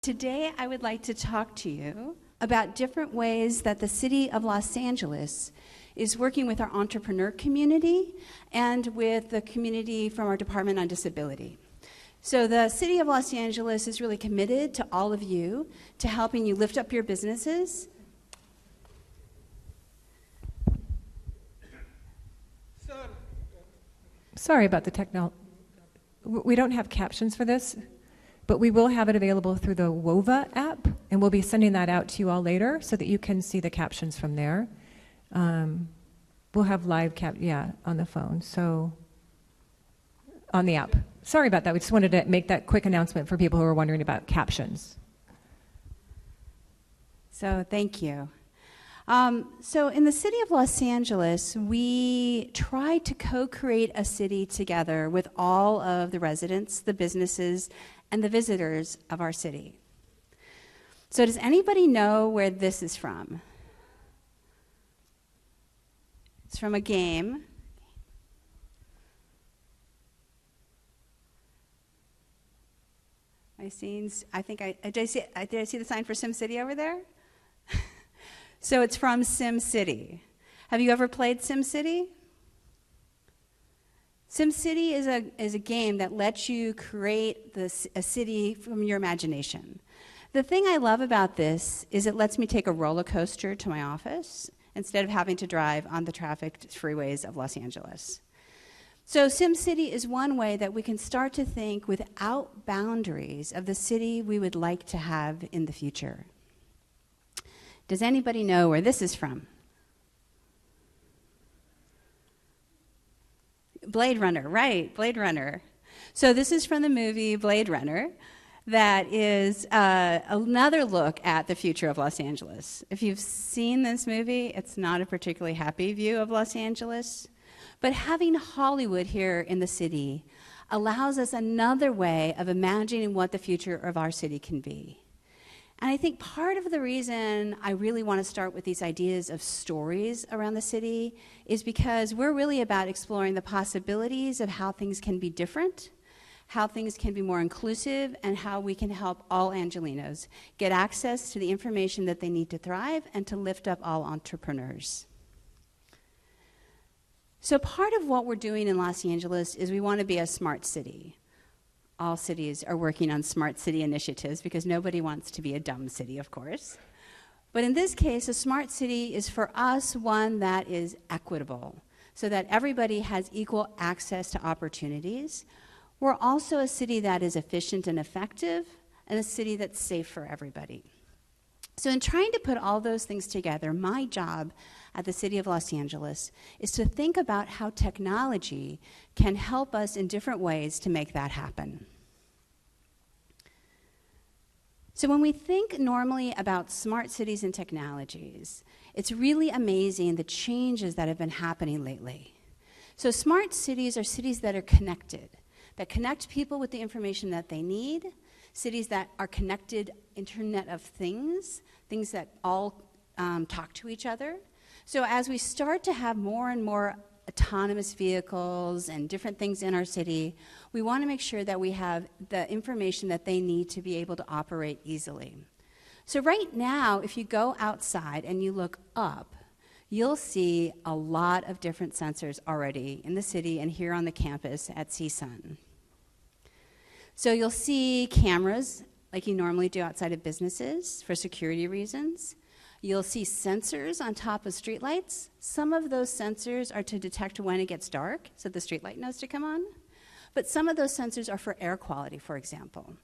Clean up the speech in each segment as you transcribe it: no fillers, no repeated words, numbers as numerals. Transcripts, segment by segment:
Today, I would like to talk to you about different ways that the City of Los Angeles is working with our entrepreneur community and with the community from our Department on Disability. So the City of Los Angeles is really committed to all of you, to helping you lift up your businesses. Sorry about the technology. We don't have captions for this, but we will have it available through the WOVA app, and we'll be sending that out to you all later so that you can see the captions from there. We'll have live on the phone, so on the app. Sorry about that. We just wanted to make that quick announcement for people who are wondering about captions. So thank you. So in the City of Los Angeles, we try to co-create a city together with all of the residents, the businesses, and the visitors of our city. So does anybody know where this is from? It's from a game. Did I see the sign for SimCity over there? So it's from SimCity. Have you ever played SimCity? SimCity is a game that lets you create a city from your imagination. The thing I love about this is it lets me take a roller coaster to my office instead of having to drive on the trafficked freeways of Los Angeles. So SimCity is one way that we can start to think without boundaries of the city we would like to have in the future. Does anybody know where this is from? Blade Runner, right, Blade Runner. So this is from the movie Blade Runner that is another look at the future of Los Angeles. If you've seen this movie, it's not a particularly happy view of Los Angeles, but having Hollywood here in the city allows us another way of imagining what the future of our city can be. And I think part of the reason I really want to start with these ideas of stories around the city is because we're really about exploring the possibilities of how things can be different, how things can be more inclusive, and how we can help all Angelenos get access to the information that they need to thrive and to lift up all entrepreneurs. So part of what we're doing in Los Angeles is we want to be a smart city. All cities are working on smart city initiatives because nobody wants to be a dumb city, of course. But in this case, a smart city is for us one that is equitable so that everybody has equal access to opportunities. We're also a city that is efficient and effective and a city that's safe for everybody. So in trying to put all those things together, my job at the City of Los Angeles is to think about how technology can help us in different ways to make that happen. So when we think normally about smart cities and technologies, it's really amazing the changes that have been happening lately. So smart cities are cities that are connected, that connect people with the information that they need, cities that are connected, Internet of Things, things that all talk to each other. So as we start to have more and more autonomous vehicles and different things in our city, we want to make sure that we have the information that they need to be able to operate easily. So right now, if you go outside and you look up, you'll see a lot of different sensors already in the city and here on the campus at CSUN. So you'll see cameras like you normally do outside of businesses for security reasons. You'll see sensors on top of streetlights. Some of those sensors are to detect when it gets dark, so the streetlight knows to come on. But some of those sensors are for air quality, for example.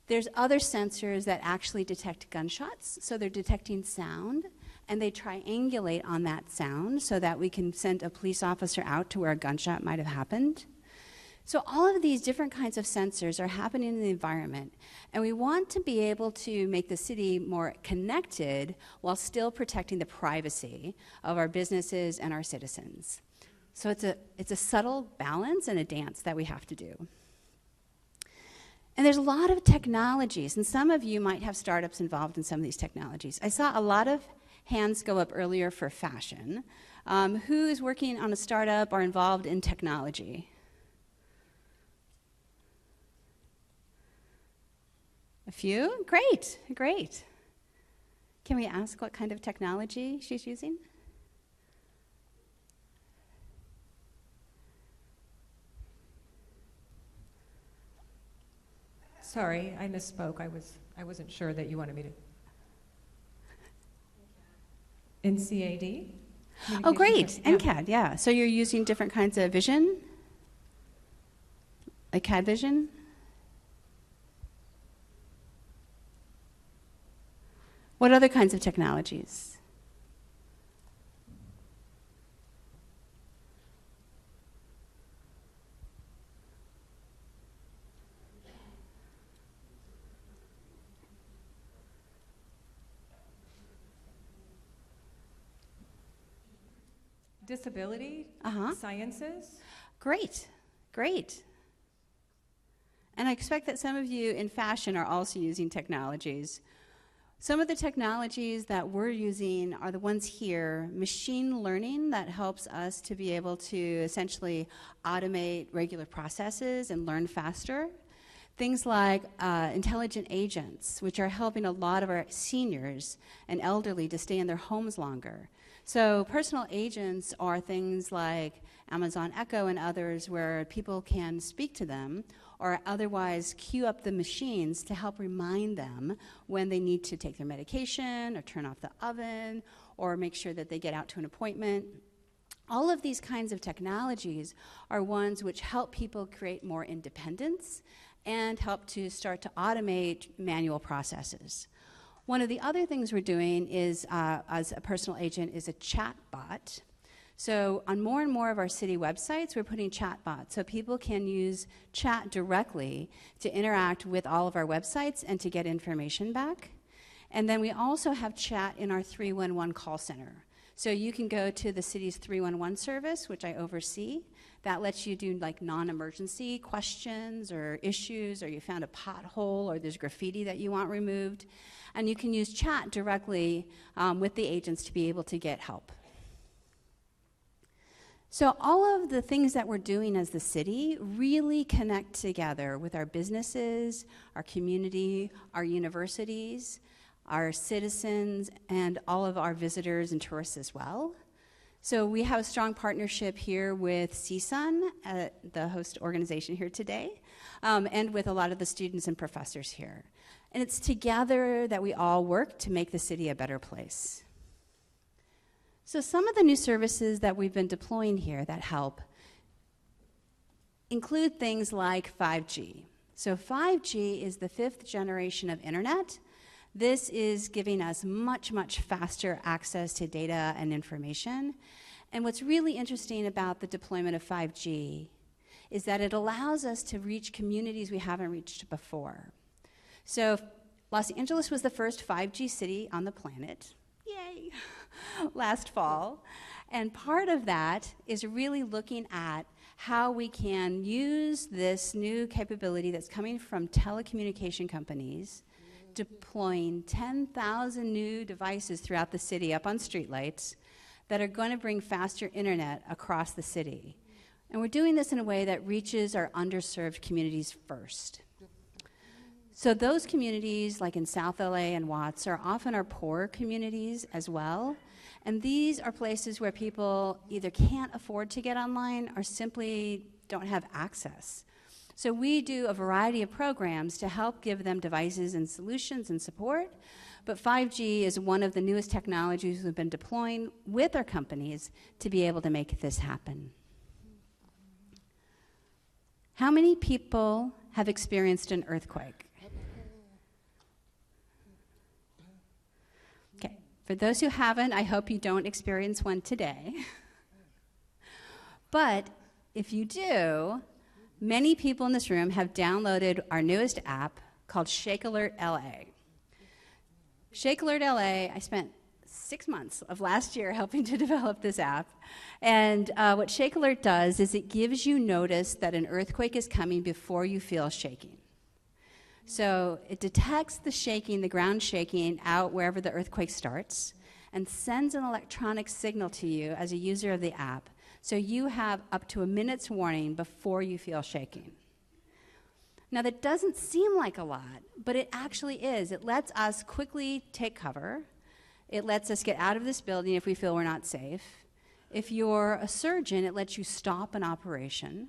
There's other sensors that actually detect gunshots, so they're detecting sound, and they triangulate on that sound so that we can send a police officer out to where a gunshot might have happened. So all of these different kinds of sensors are happening in the environment, and we want to be able to make the city more connected while still protecting the privacy of our businesses and our citizens. So it's a subtle balance and a dance that we have to do. And there's a lot of technologies, and some of you might have startups involved in some of these technologies. I saw a lot of hands go up earlier for fashion. Who is working on a startup or involved in technology? A few? Great, great. Can we ask what kind of technology she's using? Sorry, I misspoke. I wasn't sure that you wanted me to. NCAD? Oh, great. Yeah. NCAD, yeah. So you're using different kinds of vision? Like CAD vision? What other kinds of technologies? Disability? Sciences? Great, great. And I expect that some of you in fashion are also using technologies. Some of the technologies that we're using are the ones here. Machine learning that helps us to be able to essentially automate regular processes and learn faster. Things like intelligent agents, which are helping a lot of our seniors and elderly to stay in their homes longer. So personal agents are things like Amazon Echo and others where people can speak to them or otherwise queue up the machines to help remind them when they need to take their medication or turn off the oven or make sure that they get out to an appointment. All of these kinds of technologies are ones which help people create more independence and help to start to automate manual processes. One of the other things we're doing is, as a personal agent, is a chat bot. So on more and more of our city websites, we're putting chat bots so people can use chat directly to interact with all of our websites and to get information back. And then we also have chat in our 311 call center. So you can go to the city's 311 service, which I oversee. That lets you do like non-emergency questions or issues, or you found a pothole or there's graffiti that you want removed. And you can use chat directly with the agents to be able to get help. So all of the things that we're doing as the city really connect together with our businesses, our community, our universities, our citizens, and all of our visitors and tourists as well. So we have a strong partnership here with CSUN, the host organization here today, and with a lot of the students and professors here. And it's together that we all work to make the city a better place. So some of the new services that we've been deploying here that help include things like 5G. So 5G is the 5th generation of internet. This is giving us much, much faster access to data and information. And what's really interesting about the deployment of 5G is that it allows us to reach communities we haven't reached before. So Los Angeles was the first 5G city on the planet, yay, last fall. And part of that is really looking at how we can use this new capability that's coming from telecommunication companies, deploying 10,000 new devices throughout the city up on streetlights that are going to bring faster internet across the city. And we're doing this in a way that reaches our underserved communities first. So those communities, like in South LA and Watts, are often our poorer communities as well. And these are places where people either can't afford to get online or simply don't have access. So we do a variety of programs to help give them devices and solutions and support. But 5G is one of the newest technologies we've been deploying with our companies to be able to make this happen. How many people have experienced an earthquake? Okay, for those who haven't, I hope you don't experience one today. But if you do, many people in this room have downloaded our newest app called Shake Alert LA. Shake Alert LA, I spent 6 months of last year helping to develop this app. And what Shake Alert does is it gives you notice that an earthquake is coming before you feel shaking. So it detects the shaking, the ground shaking out wherever the earthquake starts and sends an electronic signal to you as a user of the app. So you have up to a minute's warning before you feel shaking. Now, that doesn't seem like a lot, but it actually is. It lets us quickly take cover. It lets us get out of this building if we feel we're not safe. If you're a surgeon, it lets you stop an operation.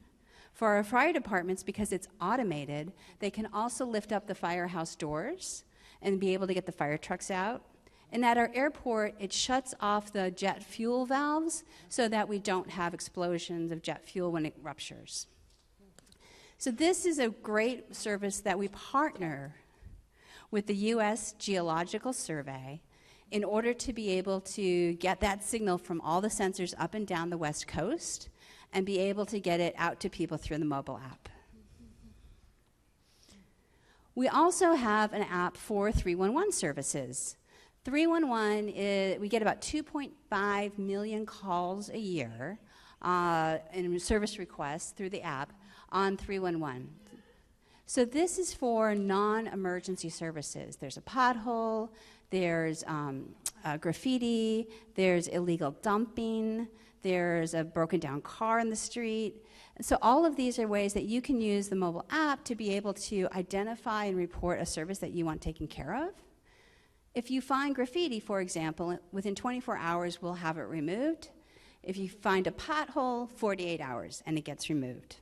For our fire departments, because it's automated, they can also lift up the firehouse doors and be able to get the fire trucks out. And at our airport, it shuts off the jet fuel valves so that we don't have explosions of jet fuel when it ruptures. So this is a great service that we partner with the U.S. Geological Survey in order to be able to get that signal from all the sensors up and down the West Coast and be able to get it out to people through the mobile app. We also have an app for 311 services. 311, we get about 2.5 million calls a year in service requests through the app on 311. So this is for non-emergency services. There's a pothole, there's graffiti, there's illegal dumping, there's a broken down car in the street. And so all of these are ways that you can use the mobile app to be able to identify and report a service that you want taken care of. If you find graffiti, for example, within 24 hours, we'll have it removed. If you find a pothole, 48 hours, and it gets removed.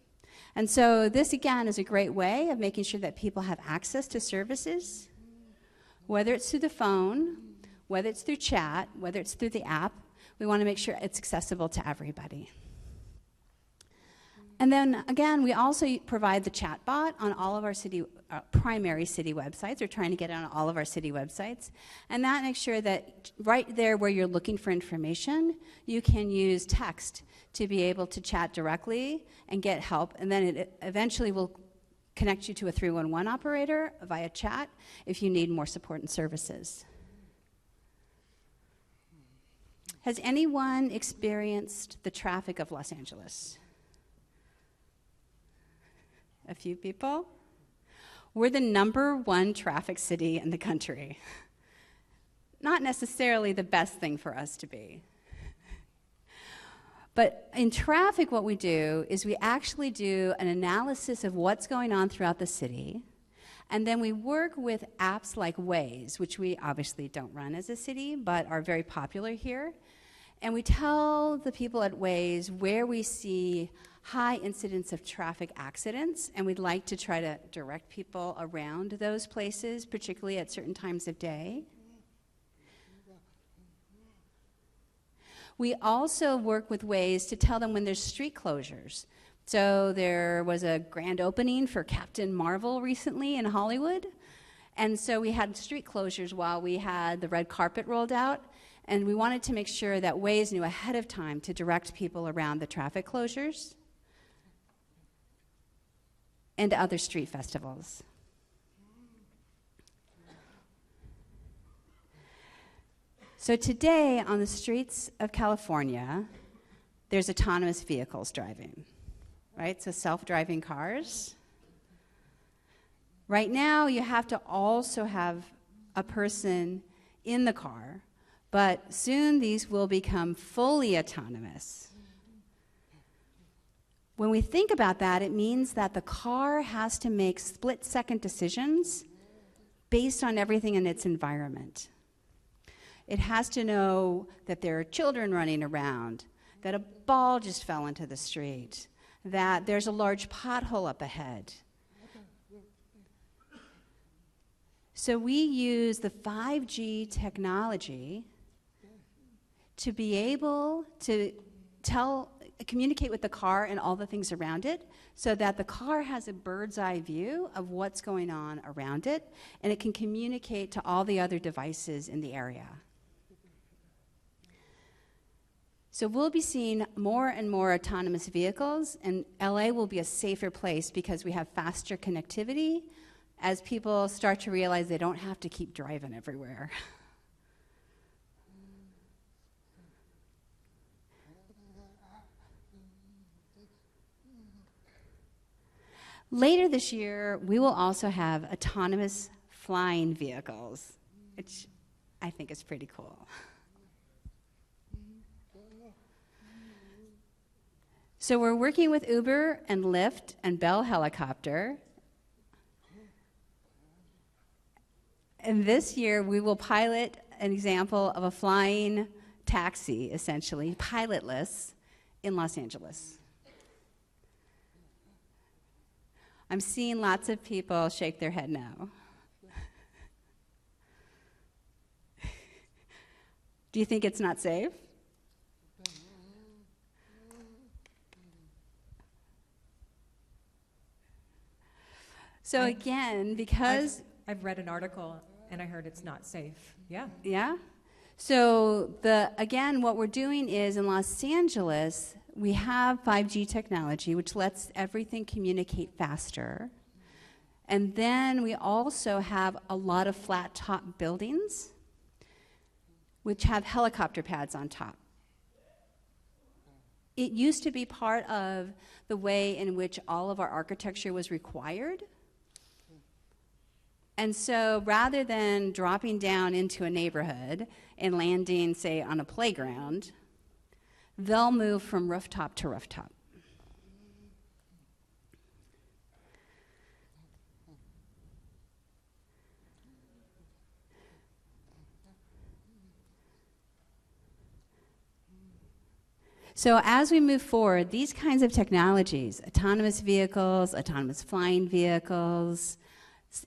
And so this, again, is a great way of making sure that people have access to services, whether it's through the phone, whether it's through chat, whether it's through the app. We want to make sure it's accessible to everybody. And then, again, we also provide the chat bot on all of our primary city websites. We're trying to get it on all of our city websites. And that makes sure that right there where you're looking for information, you can use text to be able to chat directly and get help. And then it eventually will connect you to a 311 operator via chat if you need more support and services. Has anyone experienced the traffic of Los Angeles? A few people? We're the #1 traffic city in the country. Not necessarily the best thing for us to be. But in traffic, what we do is we actually do an analysis of what's going on throughout the city, and then we work with apps like Waze, which we obviously don't run as a city, but are very popular here. And we tell the people at Waze where we see high incidence of traffic accidents, and we'd like to try to direct people around those places, particularly at certain times of day. We also work with Waze to tell them when there's street closures. So there was a grand opening for Captain Marvel recently in Hollywood, and so we had street closures while we had the red carpet rolled out, and we wanted to make sure that Waze knew ahead of time to direct people around the traffic closures and other street festivals. So today on the streets of California, there's autonomous vehicles driving, right? So self-driving cars. Right now, you have to also have a person in the car, but soon these will become fully autonomous. When we think about that, it means that the car has to make split-second decisions based on everything in its environment. It has to know that there are children running around, that a ball just fell into the street, that there's a large pothole up ahead. So we use the 5G technology to be able to communicate with the car and all the things around it so that the car has a bird's eye view of what's going on around it, and it can communicate to all the other devices in the area. So we'll be seeing more and more autonomous vehicles, and LA will be a safer place because we have faster connectivity as people start to realize they don't have to keep driving everywhere. Later this year, we will also have autonomous flying vehicles, which I think is pretty cool. So we're working with Uber and Lyft and Bell Helicopter. And this year, we will pilot an example of a flying taxi, essentially, pilotless, in Los Angeles. I'm seeing lots of people shake their head no. Do you think it's not safe? So again, because... I've read an article and I heard it's not safe. Yeah. Yeah? So again, what we're doing is in Los Angeles, we have 5G technology, which lets everything communicate faster. And then we also have a lot of flat top buildings, which have helicopter pads on top. It used to be part of the way in which all of our architecture was required. And so rather than dropping down into a neighborhood and landing, say, on a playground, they'll move from rooftop to rooftop. So as we move forward, these kinds of technologies, autonomous vehicles, autonomous flying vehicles,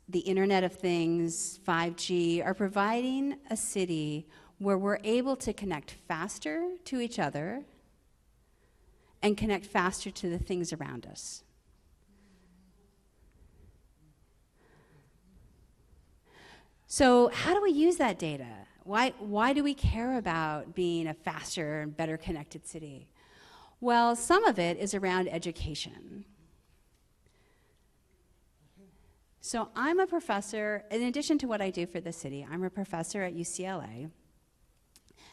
the Internet of Things, 5G, are providing a city where we're able to connect faster to each other and connect faster to the things around us. So how do we use that data? Why do we care about being a faster and better connected city? Well, some of it is around education. So I'm a professor, in addition to what I do for the city, I'm a professor at UCLA.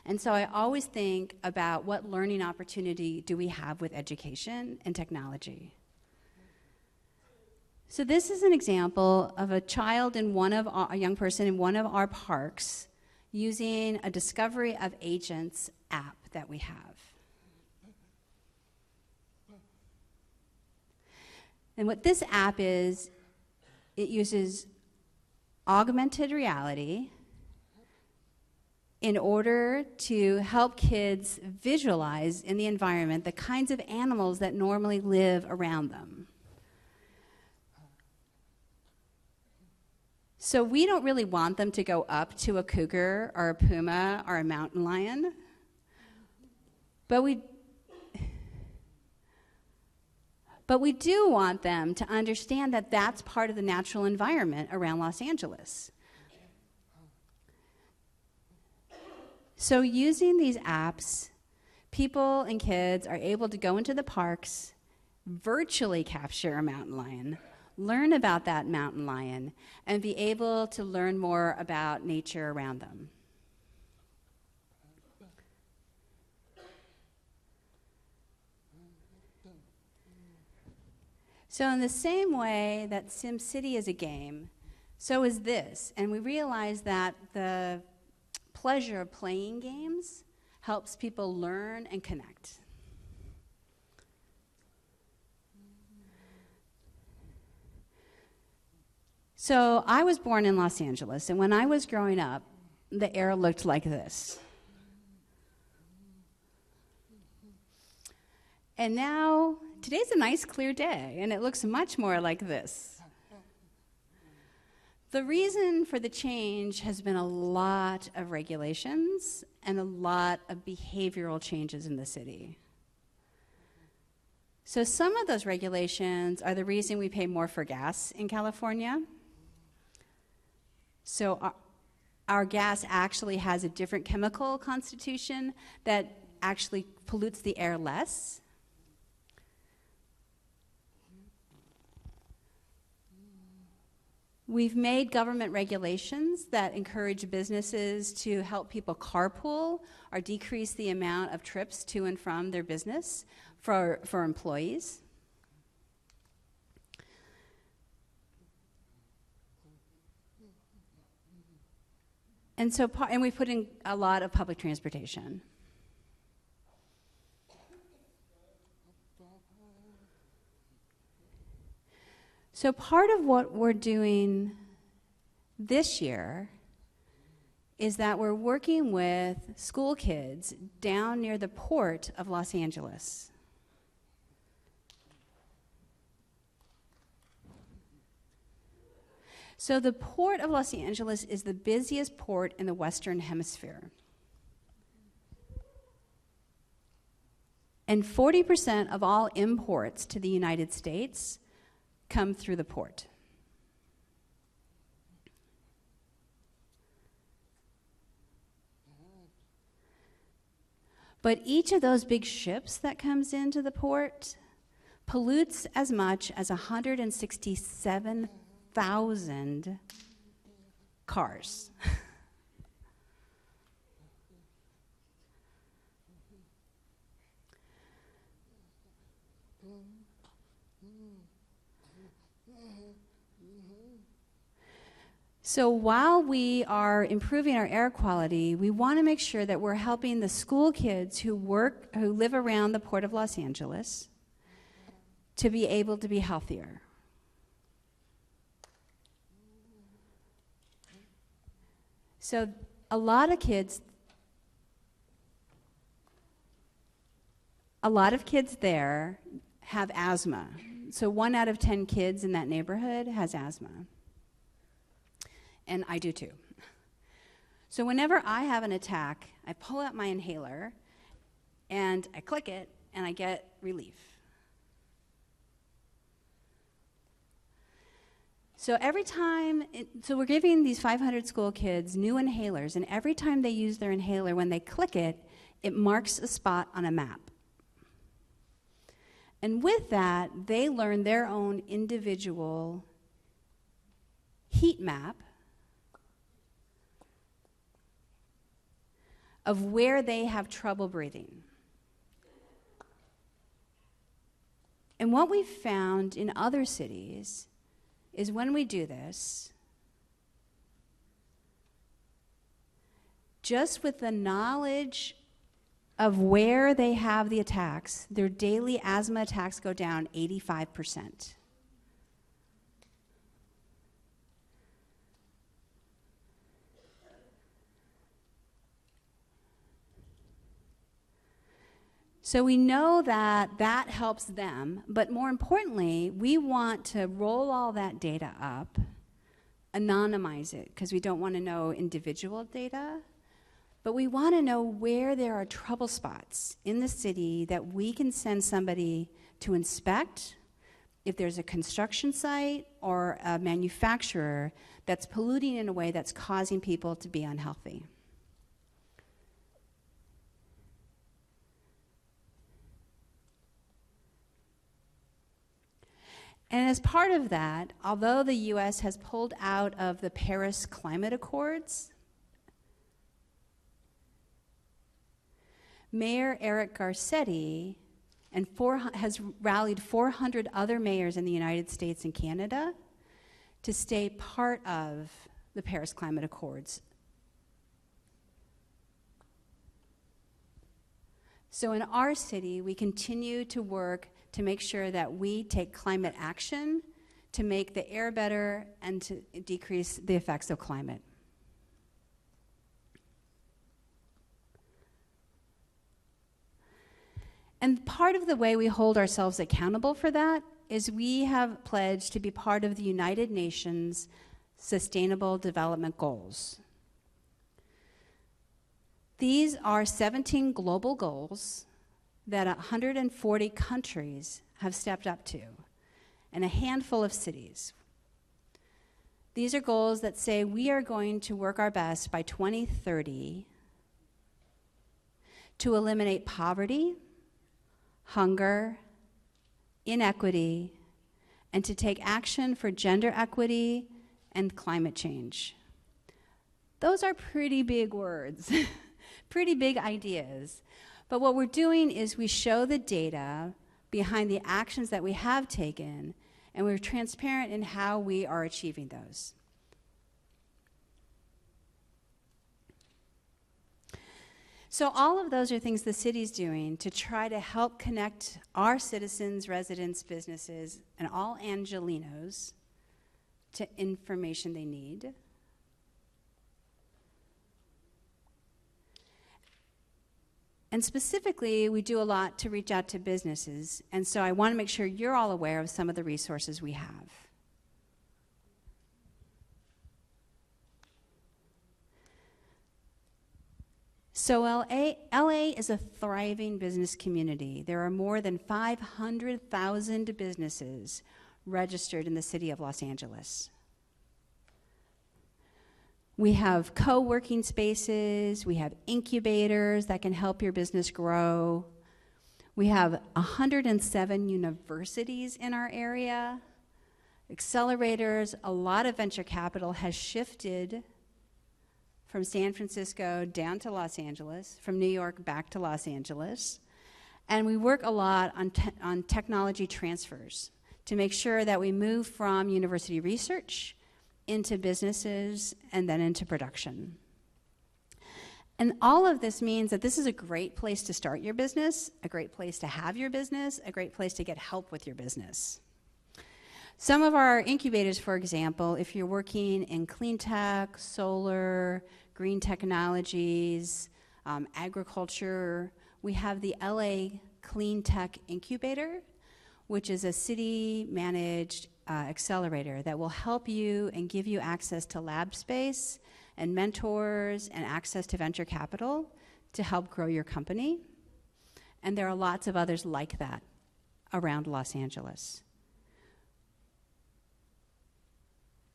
And so I always think about what learning opportunity do we have with education and technology. So this is an example of a child in a young person in one of our parks using a Discovery of Agents app that we have. And what this app is, it uses augmented reality in order to help kids visualize in the environment the kinds of animals that normally live around them. So we don't really want them to go up to a cougar or a puma or a mountain lion, but we do want them to understand that that's part of the natural environment around Los Angeles. So using these apps, people and kids are able to go into the parks, virtually capture a mountain lion, learn about that mountain lion, and be able to learn more about nature around them. So in the same way that SimCity is a game, so is this. And we realize that the pleasure of playing games helps people learn and connect. So I was born in Los Angeles, and when I was growing up, the air looked like this. And now, today's a nice clear day, and it looks much more like this. The reason for the change has been a lot of regulations and a lot of behavioral changes in the city. So some of those regulations are the reason we pay more for gas in California. So our gas actually has a different chemical constitution that actually pollutes the air less. We've made government regulations that encourage businesses to help people carpool or decrease the amount of trips to and from their business for employees. And we put in a lot of public transportation. So part of what we're doing this year is that we're working with school kids down near the port of Los Angeles. So the port of Los Angeles is the busiest port in the Western Hemisphere. And 40% of all imports to the United States come through the port. But each of those big ships that comes into the port pollutes as much as 167,000 cars. So while we are improving our air quality, we want to make sure that we're helping the school kids who live around the Port of Los Angeles to be able to be healthier. So a lot of kids there have asthma. So 1 out of 10 kids in that neighborhood has asthma. And I do too. So whenever I have an attack, I pull out my inhaler and I click it and I get relief. So so we're giving these 500 school kids new inhalers, and every time they use their inhaler, when they click it, it marks a spot on a map. And with that, they learn their own individual heat map of where they have trouble breathing. And what we've found in other cities is when we do this, just with the knowledge of where they have the attacks, their daily asthma attacks go down 85%. So we know that that helps them, but more importantly, we want to roll all that data up, anonymize it, because we don't want to know individual data, but we want to know where there are trouble spots in the city that we can send somebody to inspect, if there's a construction site or a manufacturer that's polluting in a way that's causing people to be unhealthy. And as part of that, although the US has pulled out of the Paris Climate Accords, Mayor Eric Garcetti has rallied 400 other mayors in the United States and Canada to stay part of the Paris Climate Accords. So in our city, we continue to work to make sure that we take climate action to make the air better and to decrease the effects of climate. And part of the way we hold ourselves accountable for that is we have pledged to be part of the United Nations Sustainable Development Goals. These are 17 global goals that 140 countries have stepped up to, and a handful of cities. These are goals that say we are going to work our best by 2030 to eliminate poverty, hunger, inequity, and to take action for gender equity and climate change. Those are pretty big words, pretty big ideas. But what we're doing is we show the data behind the actions that we have taken, and we're transparent in how we are achieving those. So all of those are things the city's doing to try to help connect our citizens, residents, businesses, and all Angelinos to information they need. And specifically, we do a lot to reach out to businesses. And so I want to make sure you're all aware of some of the resources we have. So LA is a thriving business community. There are more than 500,000 businesses registered in the city of Los Angeles. We have co-working spaces, we have incubators that can help your business grow. We have 107 universities in our area, accelerators. A lot of venture capital has shifted from San Francisco down to Los Angeles, from New York back to Los Angeles. And we work a lot on technology transfers to make sure that we move from university research into businesses and then into production. And all of this means that this is a great place to start your business, a great place to have your business, a great place to get help with your business. Some of our incubators, for example, if you're working in clean tech, solar, green technologies, agriculture, we have the LA Clean Tech Incubator, which is a city-managed accelerator that will help you and give you access to lab space and mentors and access to venture capital to help grow your company. And there are lots of others like that around Los Angeles.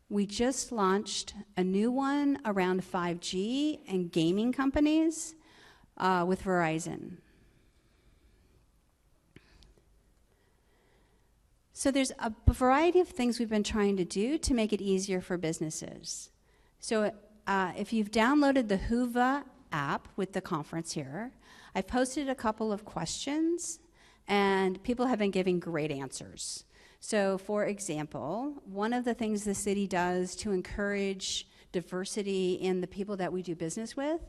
We just launched a new one around 5G and gaming companies with Verizon. So there's a variety of things we've been trying to do to make it easier for businesses. So if you've downloaded the Whova app with the conference here, I posted a couple of questions, and people have been giving great answers. So for example, one of the things the city does to encourage diversity in the people that we do business with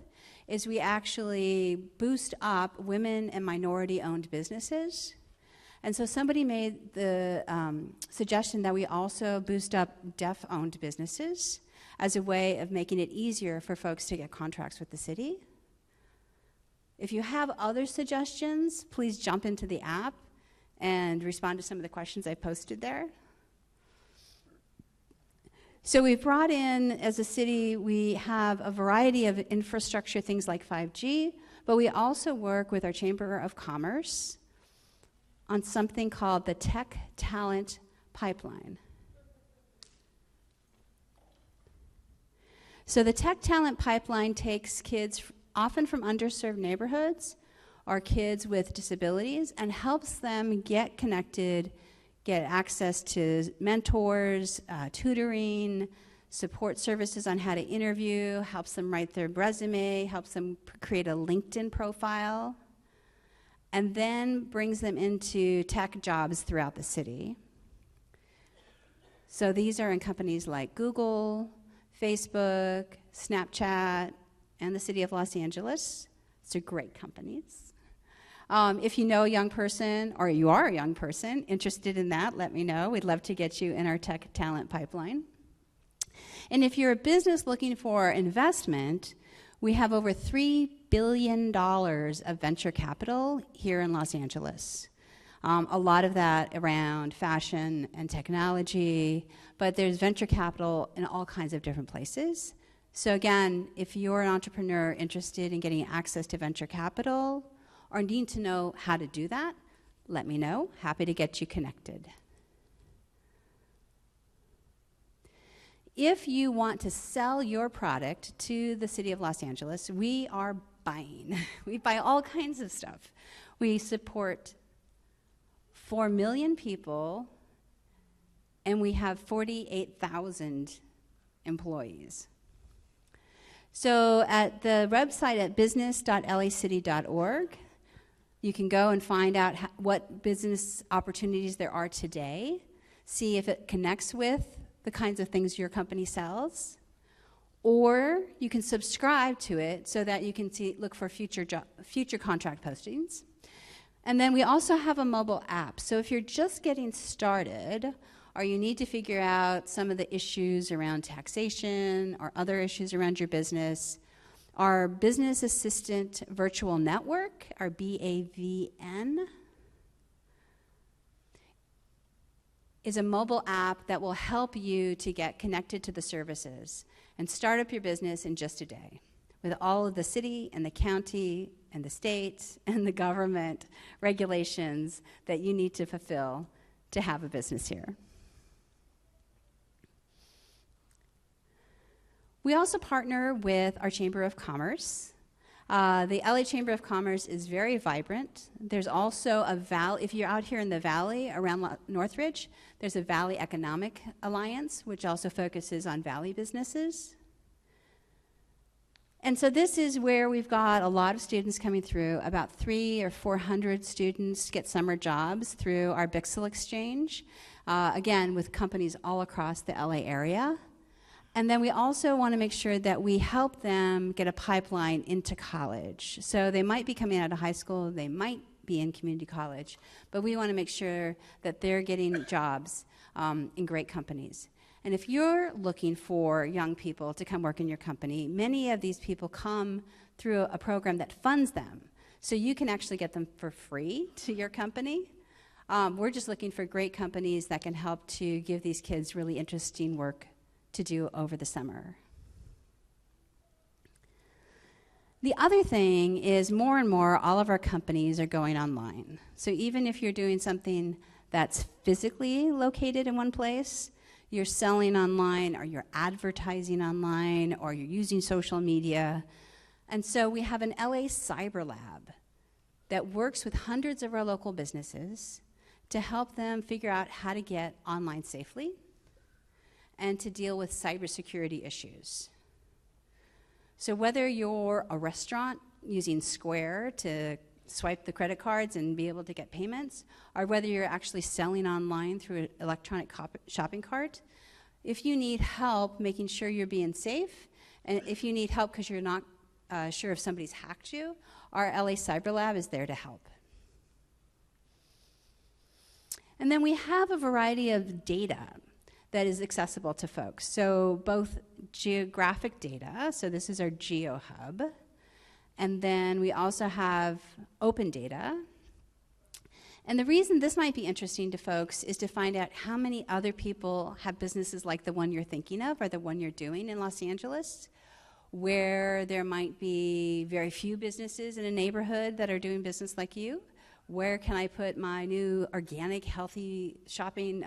is we actually boost up women and minority-owned businesses. And so somebody made the suggestion that we also boost up deaf-owned businesses as a way of making it easier for folks to get contracts with the city. If you have other suggestions, please jump into the app and respond to some of the questions I posted there. So we've brought in, as a city, we have a variety of infrastructure, things like 5G, but we also work with our Chamber of Commerce on something called the Tech Talent Pipeline. So the Tech Talent Pipeline takes kids often from underserved neighborhoods or kids with disabilities and helps them get connected, get access to mentors, tutoring, support services on how to interview, helps them write their resume, helps them create a LinkedIn profile, and then brings them into tech jobs throughout the city. So these are in companies like Google, Facebook, Snapchat, and the city of Los Angeles. These are great companies. If you know a young person, or you are a young person interested in that, let me know. We'd love to get you in our tech talent pipeline. And if you're a business looking for investment, we have over $3 billion of venture capital here in Los Angeles. A lot of that around fashion and technology, but there's venture capital in all kinds of different places. So again, if you're an entrepreneur interested in getting access to venture capital or need to know how to do that, let me know. Happy to get you connected. If you want to sell your product to the city of Los Angeles, we are buying. We buy all kinds of stuff. We support 4 million people, and we have 48,000 employees. So at the website at business.lacity.org, you can go and find out what business opportunities there are today, see if it connects with the kinds of things your company sells, or you can subscribe to it so that you can look for future contract postings. And then we also have a mobile app. So if you're just getting started, or you need to figure out some of the issues around taxation or other issues around your business, Our Business Assistant Virtual Network, our BAVN, is a mobile app that will help you to get connected to the services and start up your business in just a day, with all of the city and the county and the state and the government regulations that you need to fulfill to have a business here. We also partner with our Chamber of Commerce. The LA Chamber of Commerce is very vibrant. There's also a valley, if you're out here in the valley around Northridge, there's a Valley Economic Alliance, which also focuses on valley businesses. And so this is where we've got a lot of students coming through. About 300 or 400 students get summer jobs through our Bixel Exchange, again, with companies all across the LA area. And then we also want to make sure that we help them get a pipeline into college. So they might be coming out of high school, they might be in community college, but we want to make sure that they're getting jobs in great companies. And if you're looking for young people to come work in your company, many of these people come through a program that funds them. So you can actually get them for free to your company. We're just looking for great companies that can help to give these kids really interesting work to do over the summer. The other thing is more and more all of our companies are going online. So even if you're doing something that's physically located in one place, you're selling online or you're advertising online or you're using social media. And so we have an LA Cyber Lab that works with hundreds of our local businesses to help them figure out how to get online safely and to deal with cybersecurity issues. So whether you're a restaurant using Square to swipe the credit cards and be able to get payments, or whether you're actually selling online through an electronic shopping cart, if you need help making sure you're being safe, and if you need help because you're not sure if somebody's hacked you, our LA Cyber Lab is there to help. And then we have a variety of data that is accessible to folks. So both geographic data, so this is our GeoHub, and then we also have open data. And the reason this might be interesting to folks is to find out how many other people have businesses like the one you're thinking of or the one you're doing in Los Angeles, where there might be very few businesses in a neighborhood that are doing business like you. Where can I put my new organic, healthy shopping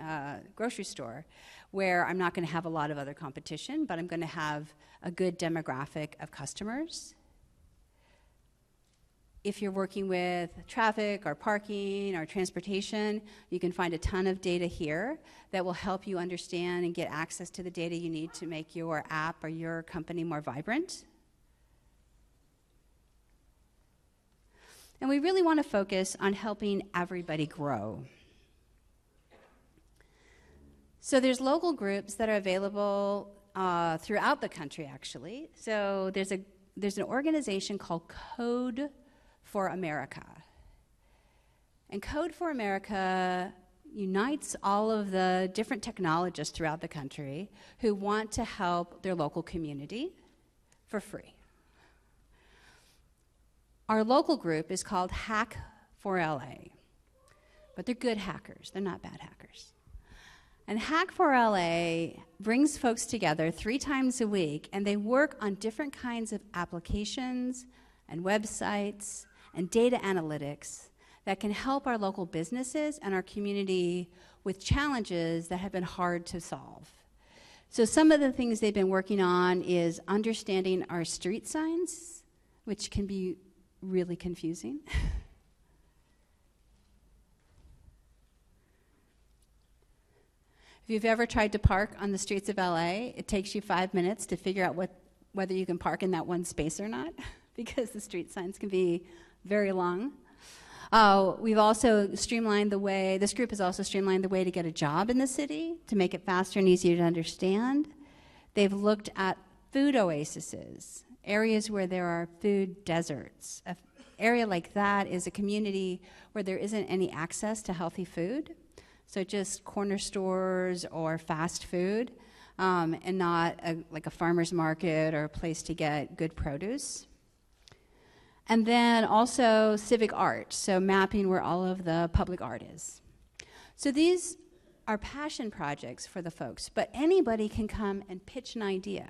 grocery store where I'm not going to have a lot of other competition, but I'm going to have a good demographic of customers? If you're working with traffic or parking or transportation, you can find a ton of data here that will help you understand and get access to the data you need to make your app or your company more vibrant. And we really want to focus on helping everybody grow. So there's local groups that are available throughout the country, actually. So there's an organization called Code for America. And Code for America unites all of the different technologists throughout the country who want to help their local community for free. Our local group is called Hack for LA, but they're good hackers. They're not bad hackers. And Hack for LA brings folks together 3 times a week, and they work on different kinds of applications and websites and data analytics that can help our local businesses and our community with challenges that have been hard to solve. So some of the things they've been working on is understanding our street signs, which can be really confusing. If you've ever tried to park on the streets of LA, it takes you 5 minutes to figure out whether you can park in that one space or not, because the street signs can be very long. We've also streamlined the way, this group has also streamlined the way to get a job in the city to make it faster and easier to understand. They've looked at food oases, areas where there are food deserts. An area like that is a community where there isn't any access to healthy food, so just corner stores or fast food, and not like a farmer's market or a place to get good produce. And then also civic art, so mapping where all of the public art is. So these are passion projects for the folks, but anybody can come and pitch an idea.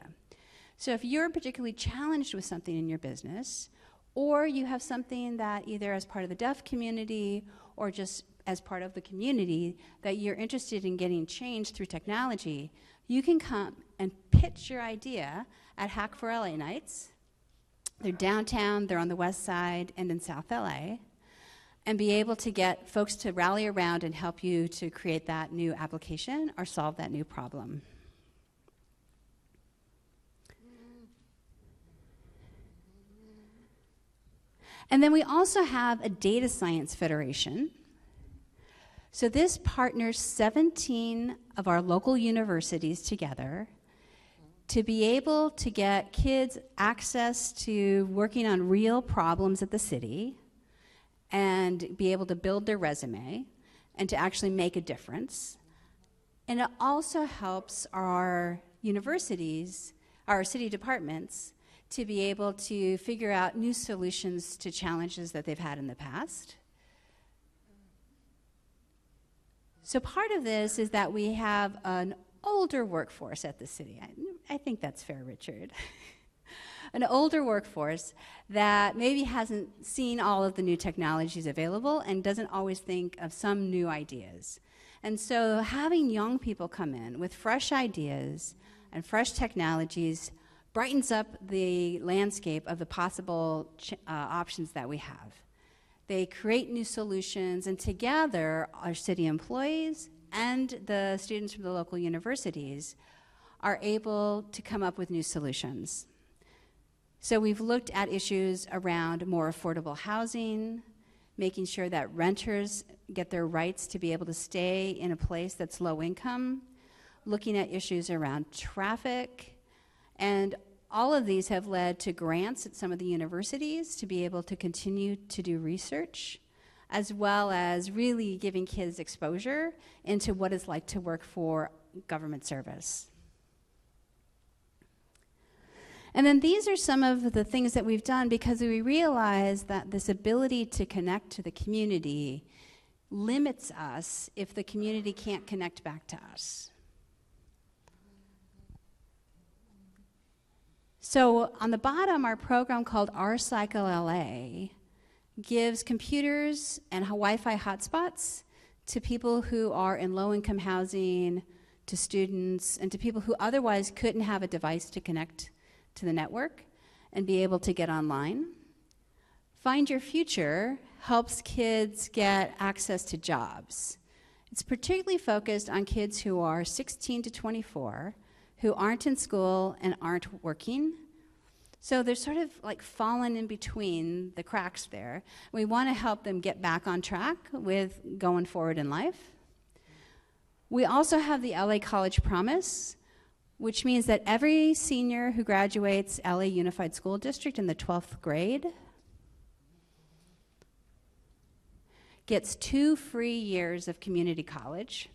So if you're particularly challenged with something in your business, or you have something that either as part of the deaf community or just as part of the community that you're interested in getting changed through technology, you can come and pitch your idea at Hack for LA Nights. They're downtown, they're on the west side and in South LA, and be able to get folks to rally around and help you to create that new application or solve that new problem. And then we also have a data science federation. So this partners 17 of our local universities together to be able to get kids access to working on real problems at the city and be able to build their resume and to actually make a difference. And it also helps our universities, our city departments, to be able to figure out new solutions to challenges that they've had in the past. So part of this is that we have an older workforce at the city. I think that's fair, Richard. An older workforce that maybe hasn't seen all of the new technologies available and doesn't always think of some new ideas. And so having young people come in with fresh ideas and fresh technologies brightens up the landscape of the possible options that we have. They create new solutions, and together our city employees and the students from the local universities are able to come up with new solutions. So we've looked at issues around more affordable housing, making sure that renters get their rights to be able to stay in a place that's low income, looking at issues around traffic, and all of these have led to grants at some of the universities to be able to continue to do research, as well as really giving kids exposure into what it's like to work for government service. And then these are some of the things that we've done because we realize that this ability to connect to the community limits us if the community can't connect back to us. So on the bottom, our program called Our Cycle LA gives computers and Wi-Fi hotspots to people who are in low-income housing, to students, and to people who otherwise couldn't have a device to connect to the network and be able to get online. Find Your Future helps kids get access to jobs. It's particularly focused on kids who are 16 to 24, who aren't in school and aren't working. So they're sort of like fallen in between the cracks there. We want to help them get back on track with going forward in life. We also have the LA College Promise, which means that every senior who graduates LA Unified School District in the 12th grade gets 2 free years of community college.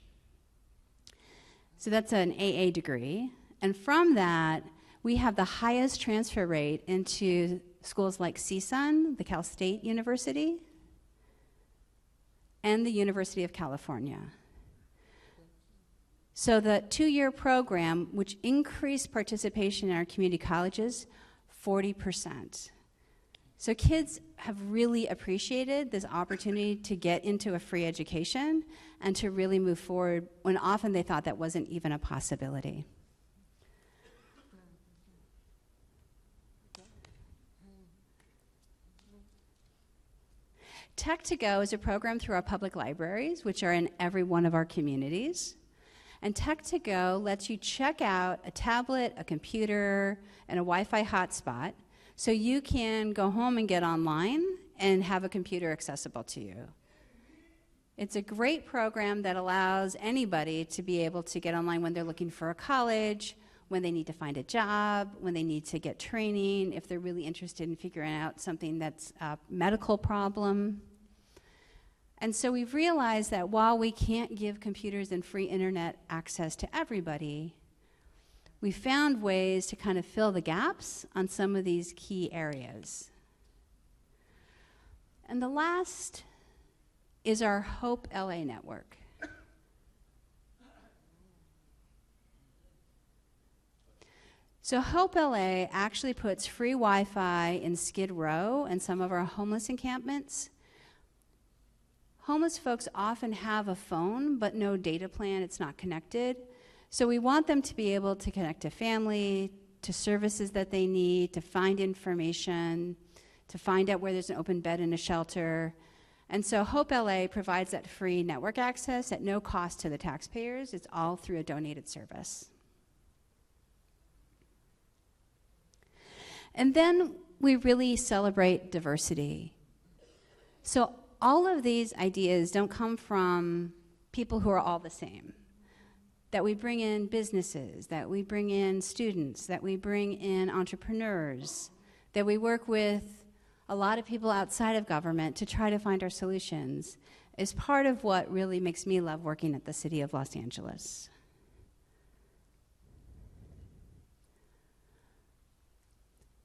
So that's an AA degree. And from that, we have the highest transfer rate into schools like CSUN, the Cal State University, and the University of California. So the 2-year program, which increased participation in our community colleges, 40%. So kids have really appreciated this opportunity to get into a free education and to really move forward when often they thought that wasn't even a possibility. Tech to Go is a program through our public libraries, which are in every one of our communities. And Tech to Go lets you check out a tablet, a computer, and a Wi-Fi hotspot so you can go home and get online and have a computer accessible to you. It's a great program that allows anybody to be able to get online when they're looking for a college, when they need to find a job, when they need to get training, if they're really interested in figuring out something that's a medical problem. And so we've realized that while we can't give computers and free internet access to everybody, we found ways to kind of fill the gaps on some of these key areas. And the last is our Hope LA network. So Hope LA actually puts free Wi-Fi in Skid Row and some of our homeless encampments. Homeless folks often have a phone, but no data plan, it's not connected. So we want them to be able to connect to family, to services that they need, to find information, to find out where there's an open bed in a shelter. And so Hope LA provides that free network access at no cost to the taxpayers. It's all through a donated service. And then we really celebrate diversity. So all of these ideas don't come from people who are all the same. That we bring in businesses, that we bring in students, that we bring in entrepreneurs, that we work with a lot of people outside of government to try to find our solutions is part of what really makes me love working at the City of Los Angeles.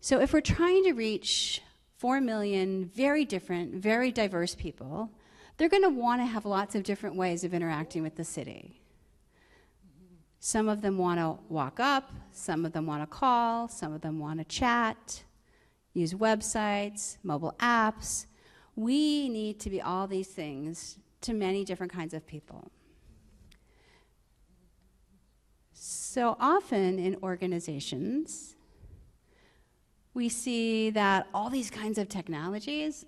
So if we're trying to reach 4 million very different, very diverse people, they're going to want to have lots of different ways of interacting with the city. Some of them want to walk up, some of them want to call, some of them want to chat, use websites, mobile apps. We need to be all these things to many different kinds of people. So often in organizations, we see that all these kinds of technologies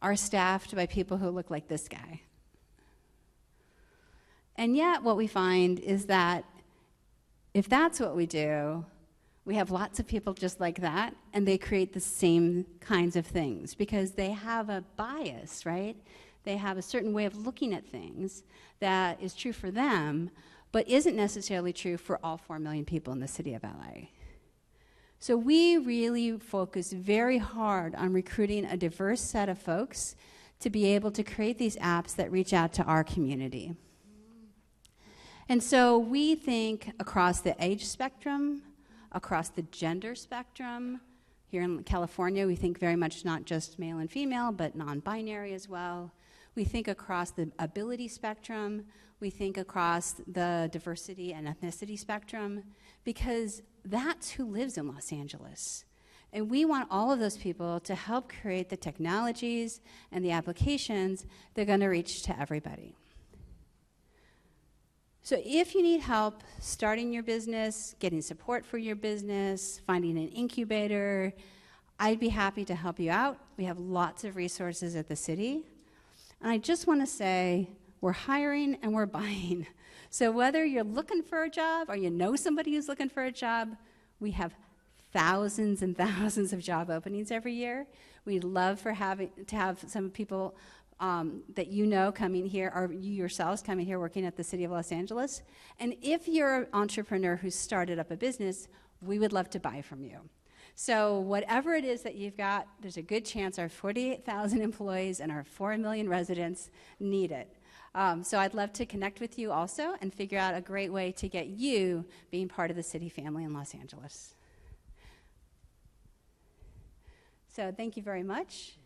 are staffed by people who look like this guy. And yet what we find is that if that's what we do, we have lots of people just like that, and they create the same kinds of things because they have a bias, right? They have a certain way of looking at things that is true for them, but isn't necessarily true for all 4 million people in the city of LA. So we really focus very hard on recruiting a diverse set of folks to be able to create these apps that reach out to our community. And so we think across the age spectrum, across the gender spectrum. Here in California, we think very much not just male and female, but non-binary as well. We think across the ability spectrum. We think across the diversity and ethnicity spectrum, because that's who lives in Los Angeles. And we want all of those people to help create the technologies and the applications that are going to reach to everybody. So if you need help starting your business, getting support for your business, finding an incubator, I'd be happy to help you out. We have lots of resources at the city. And I just want to say, we're hiring and we're buying. So whether you're looking for a job or you know somebody who's looking for a job, we have thousands and thousands of job openings every year. We'd love to have some people that you know coming here, or you yourselves coming here working at the City of Los Angeles. And if you're an entrepreneur who's started up a business, we would love to buy from you. So whatever it is that you've got, there's a good chance our 48,000 employees and our 4 million residents need it. So I'd love to connect with you also and figure out a great way to get you being part of the city family in Los Angeles. So thank you very much.